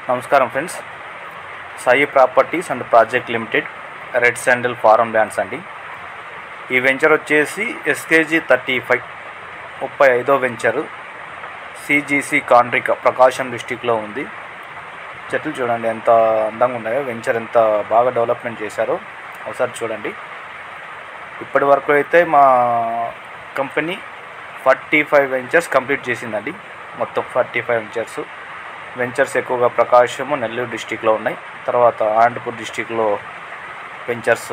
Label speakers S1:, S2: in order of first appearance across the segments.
S1: నమస్కారం friends, Sai properties and project limited, red sandal farm lands అండి. ఈ వెంచర్ వచ్చేసి SKG 35 35వ వెంచరు, CGC కాండ్రిక, ప్రకాశం డిస్టిక్లో ఉంది. చెట్లు చూడండి ఎంత అందంగా ఉన్నాయో, వెంచర్ ఎంత బాగా డెవలప్మెంట్ చేశారో ఒకసారి చూడండి. ఇప్పటి వరకు అయితే మా కంపెనీ 45 వెంచర్స్ కంప్లీట్ చేసిందండి. మొత్తం 45 వెంచర్స్ ఎక్కువగా ప్రకాశము, నెల్లూరు డిస్టిక్లో ఉన్నాయి. తర్వాత అనంతపూర్ డిస్టిక్లో వెంచర్స్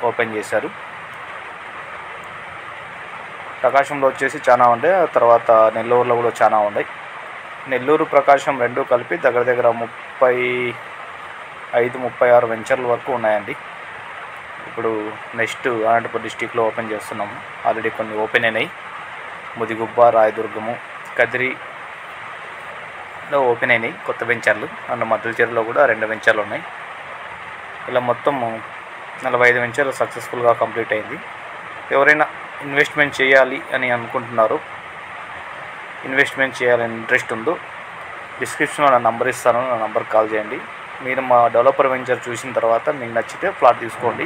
S1: ఓపెన్ చేశారు. ప్రకాశంలో వచ్చేసి చాలా ఉన్నాయి, తర్వాత నెల్లూరులో కూడా చాలా ఉన్నాయి. నెల్లూరు, ప్రకాశం రెండు కలిపి దగ్గర దగ్గర 35-36 వెంచర్ల వరకు ఉన్నాయండి. ఇప్పుడు నెక్స్ట్ అనంతపూర్ డిస్టిక్లో ఓపెన్ చేస్తున్నాము. ఆల్రెడీ కొన్ని ఓపెన్ అయినాయి. ముదిగుబ్బ, రాయదుర్గము, కదిరిలో ఓపెన్ అయినాయి కొత్త వెంచర్లు. అండ్ మద్దలచెరులో కూడా 2 వెంచర్లు ఉన్నాయి. ఇలా మొత్తం 45 వెంచర్లు సక్సెస్ఫుల్గా కంప్లీట్ అయింది. ఎవరైనా ఇన్వెస్ట్మెంట్ చేయాలి అని అనుకుంటున్నారో, ఇన్వెస్ట్మెంట్ చేయాలని ఇంట్రెస్ట్ ఉందో, డిస్క్రిప్షన్లో నా నంబర్ ఇస్తాను, నా నంబర్కి కాల్ చేయండి. మీరు మా డెవలపర్ వెంచర్ చూసిన తర్వాత మీకు నచ్చితే ప్లాట్ తీసుకోండి.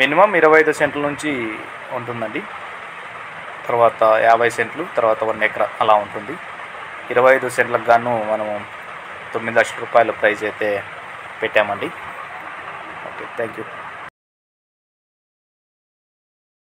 S1: మినిమం 25 సెంట్ల నుంచి ఉంటుందండి. తర్వాత 50 సెంట్లు, తర్వాత 1 ఎకరా అలా ఉంటుంది. 25 సెంట్లకు గాను మనము 9 లక్షల రూపాయల ప్రైజ్ అయితే పెట్టామండి. Okay, thank you.